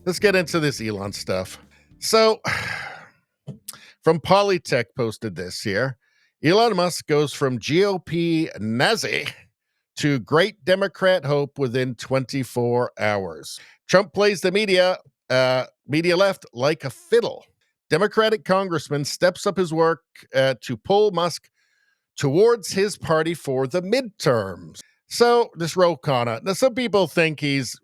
Let's get into this Elon stuff. So, from Polytech posted this here. Elon Musk goes from GOP Nazi to great Democrat hope within 24 hours. Trump plays the media left like a fiddle. Democratic congressman steps up his work to pull Musk towards his party for the midterms. So this Ro Khanna, now some people think he's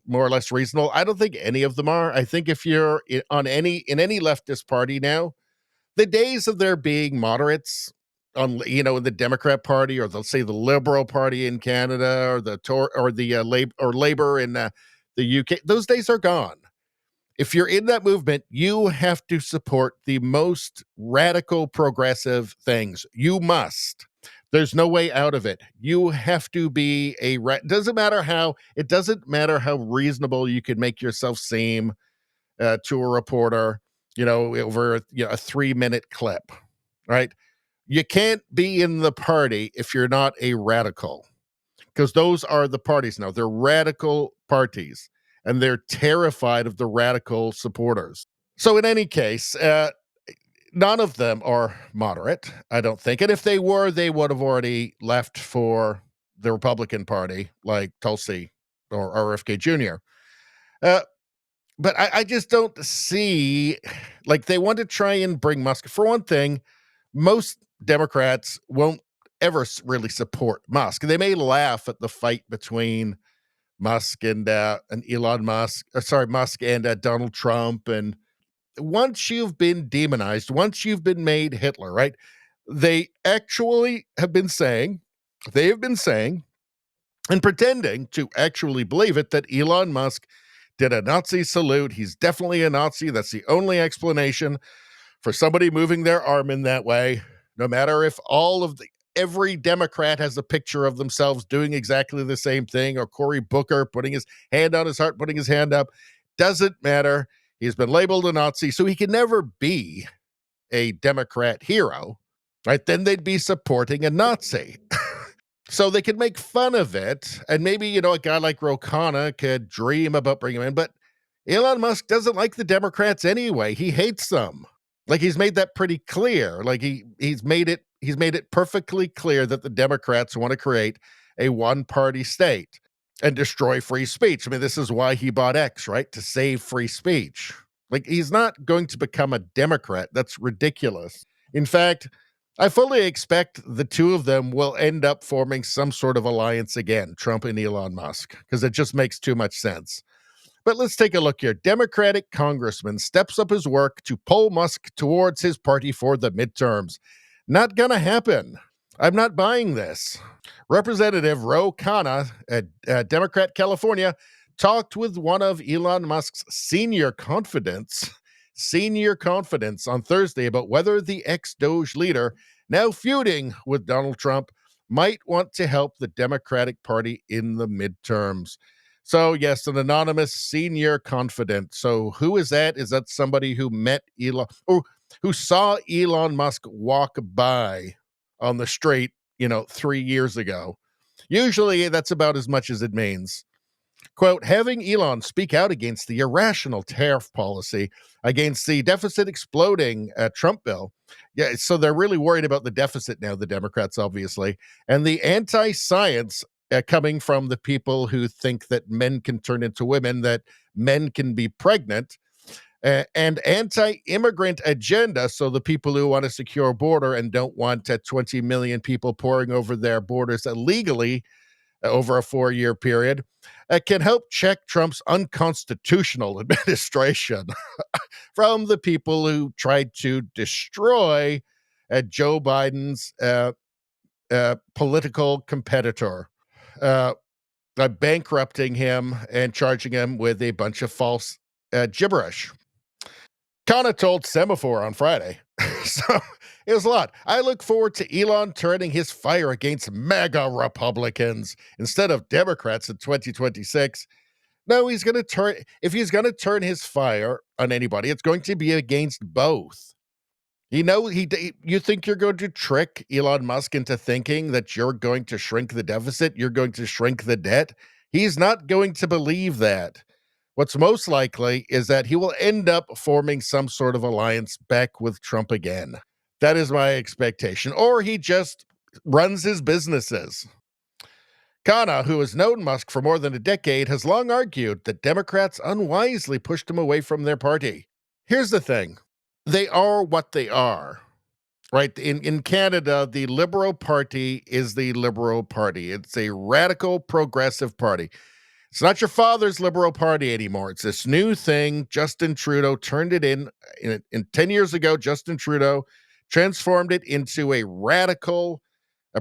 more or less reasonable. I don't think any of them are. I think if you're in any leftist party now, the days of there being moderates on in the Democrat Party, or they'll say the Liberal Party in Canada, or the Labor in the UK, those days are gone. If you're in that movement, you have to support the most radical progressive things. You must. There's no way out of it. You have to be it doesn't matter how reasonable you can make yourself seem to a reporter, over a 3-minute clip, right? You can't be in the party if you're not a radical, because those are the parties now. They're radical parties, and they're terrified of the radical supporters. So in any case, none of them are moderate, I don't think. And if they were, they would have already left for the Republican Party, like Tulsi or RFK Jr. But I just don't see, like, they want to try and bring Musk. For one thing, most Democrats won't ever really support Musk. They may laugh at the fight between Musk and Elon Musk, Musk and Donald Trump. And once you've been demonized, once you've been made Hitler, right? They have been saying and pretending to actually believe it, that Elon Musk did a Nazi salute. He's definitely a Nazi. That's the only explanation for somebody moving their arm in that way. No matter if every Democrat has a picture of themselves doing exactly the same thing, or Cory Booker putting his hand on his heart, putting his hand up, doesn't matter. He's been labeled a Nazi, so he can never be a Democrat hero, right? Then they'd be supporting a Nazi. So they could make fun of it, and maybe, a guy like Ro Khanna could dream about bringing him in, but Elon Musk doesn't like the Democrats anyway. He hates them. Like, he's made that pretty clear. Like, he's made it perfectly clear that the Democrats want to create a one-party state and destroy free speech. I mean, this is why he bought X, right? To save free speech. Like, he's not going to become a Democrat. That's ridiculous. In fact, I fully expect the two of them will end up forming some sort of alliance again, Trump and Elon Musk, because it just makes too much sense. But let's take a look here. Democratic congressman steps up his work to pull Musk towards his party for the midterms. Not gonna happen. I'm not buying this. Representative Ro Khanna, Democrat California, talked with one of Elon Musk's senior confidants on Thursday about whether the ex-Doge leader, now feuding with Donald Trump, might want to help the Democratic Party in the midterms. So, yes, an anonymous senior confidant. So who is that? Is that somebody who met Elon, or who saw Elon Musk walk by on the street, 3 years ago? Usually that's about as much as it means. Quote, having Elon speak out against the irrational tariff policy, against the deficit exploding Trump bill. Yeah, so they're really worried about the deficit now, the Democrats, obviously, and the anti-science coming from the people who think that men can turn into women, that men can be pregnant, and anti-immigrant agenda. So the people who want a secure border and don't want 20 million people pouring over their borders illegally over a 4-year period, can help check Trump's unconstitutional administration from the people who tried to destroy Joe Biden's political competitor, bankrupting him and charging him with a bunch of false gibberish. Khanna told Semaphore on Friday. So it was a lot. I look forward to Elon turning his fire against MAGA Republicans instead of Democrats in 2026. No, if he's going to turn his fire on anybody, it's going to be against both. You think you're going to trick Elon Musk into thinking that you're going to shrink the deficit, you're going to shrink the debt? He's not going to believe that. What's most likely is that he will end up forming some sort of alliance back with Trump again. That is my expectation. Or he just runs his businesses. Khanna, who has known Musk for more than a decade, has long argued that Democrats unwisely pushed him away from their party. Here's the thing. They are what they are, right? In Canada, the Liberal Party is the Liberal Party. It's a radical progressive party. It's not your father's Liberal Party anymore. It's this new thing. Justin Trudeau turned it in 10 years ago. Justin Trudeau transformed it into a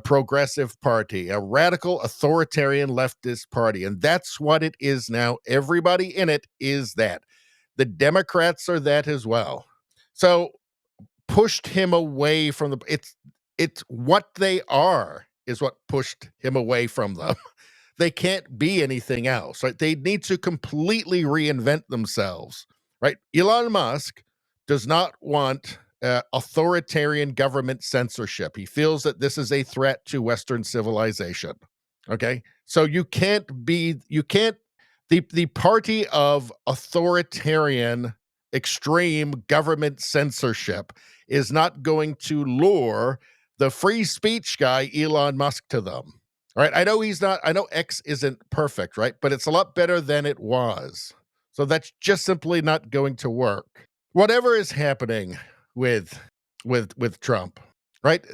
progressive party, a radical authoritarian leftist party. And that's what it is now. Everybody in it is that. The Democrats are that as well. So pushed him away from it's what they are is what pushed him away from them. They can't be anything else, right? They need to completely reinvent themselves, right? Elon Musk does not want authoritarian government censorship. He feels that this is a threat to Western civilization. Okay, so the party of authoritarian extreme government censorship is not going to lure the free speech guy Elon Musk to them. All right, I know X isn't perfect, right? But it's a lot better than it was. So that's just simply not going to work. Whatever is happening with Trump, right?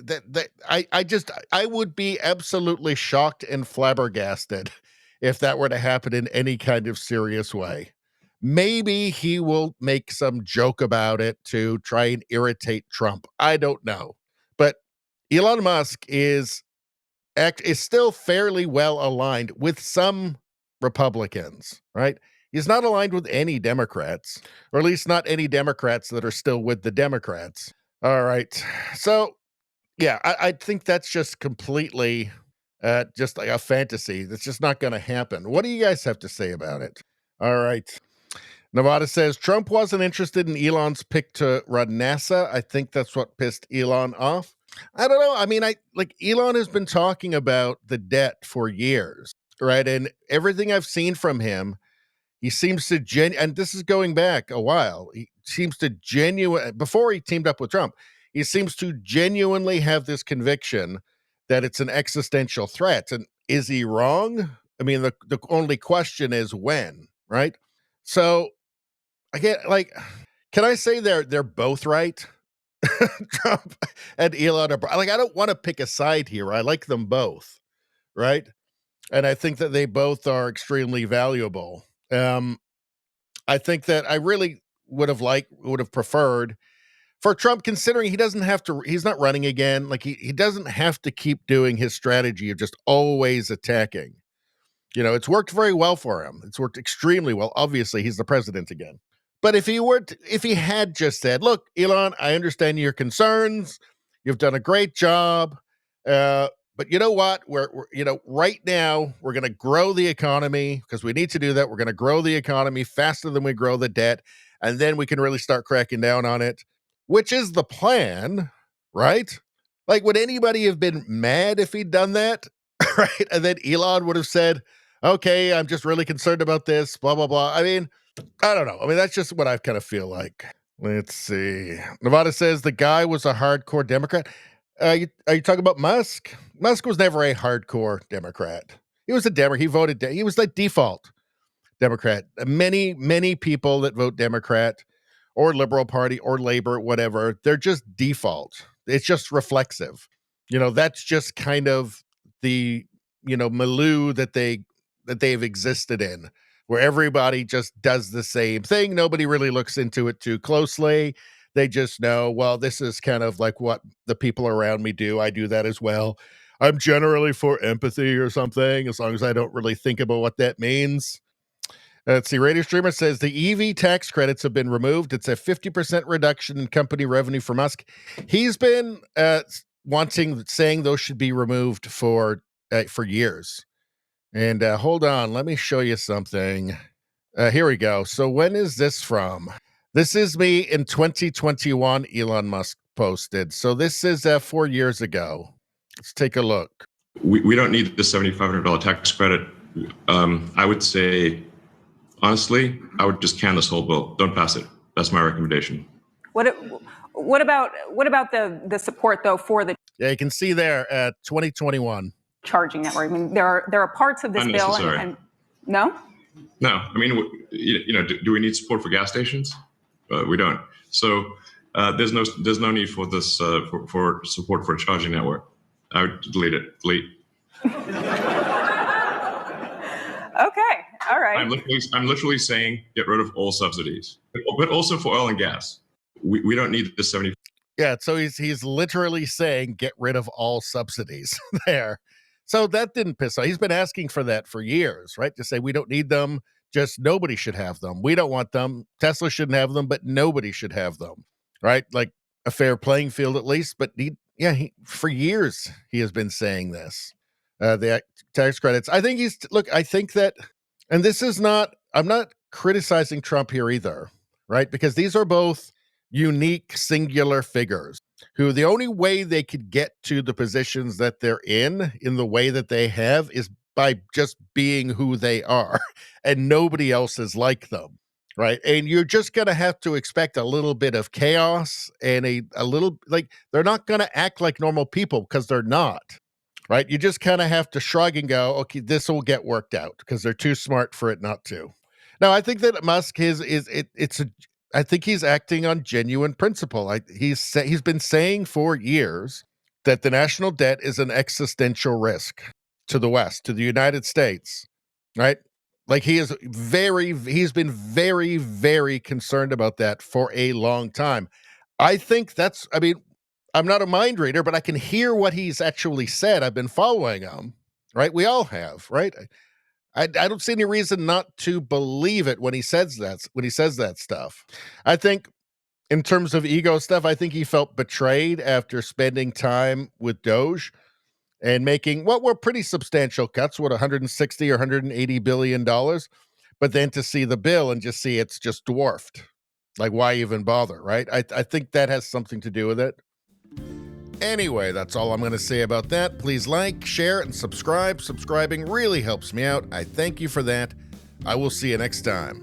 I would be absolutely shocked and flabbergasted if that were to happen in any kind of serious way. Maybe he will make some joke about it to try and irritate Trump. I don't know. But Elon Musk is still fairly well aligned with some Republicans, right? He's not aligned with any Democrats, or at least not any Democrats that are still with the Democrats. All right. So, yeah, I think that's just completely just like a fantasy. That's just not going to happen. What do you guys have to say about it? All right. Nevada says Trump wasn't interested in Elon's pick to run NASA. I think that's what pissed Elon off. I don't know. I mean, Elon has been talking about the debt for years, right? And everything I've seen from him, he seems to and this is going back a while. He seems to before he teamed up with Trump, he seems to genuinely have this conviction that it's an existential threat. And is he wrong? I mean, the only question is when, right? So I get can I say they're both right? Trump and Elon are I don't want to pick a side here. I like them both, right? And I think that they both are extremely valuable. I think that I really would have preferred for Trump, considering he's not running again. He doesn't have to keep doing his strategy of just always attacking. It's worked very well for him. It's worked extremely well. Obviously, he's the president again. But if he had just said, "Look, Elon, I understand your concerns. You've done a great job, but you know what? We're right now we're going to grow the economy because we need to do that. We're going to grow the economy faster than we grow the debt, and then we can really start cracking down on it," which is the plan, right? Would anybody have been mad if he'd done that, right? And then Elon would have said, "Okay, I'm just really concerned about this, blah, blah, blah." I mean, I don't know. I mean, that's just what I kind of feel like. Let's see. Nevada says the guy was a hardcore Democrat. Are you talking about Musk? Musk was never a hardcore Democrat. He was a Democrat. He voted. He was the default Democrat. Many people that vote Democrat or Liberal Party or Labor, whatever, they're just default. It's just reflexive. That's just kind of the milieu that they've existed in, where everybody just does the same thing. Nobody really looks into it too closely. They just know, well, this is kind of like what the people around me do. I do that as well. I'm generally for empathy or something, as long as I don't really think about what that means. Let's see. Radio Streamer says the EV tax credits have been removed. It's a 50% reduction in company revenue for Musk. He's been saying those should be removed for years. And hold on, let me show you something. Here we go. So when is this from? This is me in 2021, Elon Musk posted. So this is 4 years ago. Let's take a look. We don't need the $7,500 tax credit. I would say Honestly, I would just can this whole bill. Don't pass it. That's my recommendation. What about the support though for the Yeah, you can see there at 2021 charging network? I mean, there are parts of this bill and no. I mean, do we need support for gas stations? We don't. So there's no need for this for support for a charging network. I would delete it. Delete. Okay. All right. I'm literally saying get rid of all subsidies, but also for oil and gas. We don't need the 70. Yeah, so he's literally saying get rid of all subsidies there. So that didn't piss off. He's been asking for that for years, right? To say we don't need them, just nobody should have them. We don't want them. Tesla shouldn't have them, but nobody should have them, right? Like a fair playing field at least. But for years he has been saying this. The tax credits. I think I think that, and this is not, I'm not criticizing Trump here either, right? Because these are both unique, singular figures who the only way they could get to the positions that they're in the way that they have is by just being who they are, and nobody else is like them, right? And you're just going to have to expect a little bit of chaos and a little, like, they're not going to act like normal people because they're not, right? You just kind of have to shrug and go, okay, this will get worked out because they're too smart for it not to. Now, I think that Musk I think he's acting on genuine principle. He's been saying for years that the national debt is an existential risk to the West, to the United States, right? Like he's been very, very concerned about that for a long time. I think I'm not a mind reader, but I can hear what he's actually said. I've been following him, right? We all have, right? I don't see any reason not to believe it when he says that stuff. I think in terms of ego stuff, I think he felt betrayed after spending time with Doge and making what were pretty substantial cuts, 160 or 180 billion dollars, but then to see the bill and just see it's just dwarfed. Like, why even bother, right? I think that has something to do with it. Anyway, that's all I'm going to say about that. Please like, share, and subscribe. Subscribing really helps me out. I thank you for that. I will see you next time.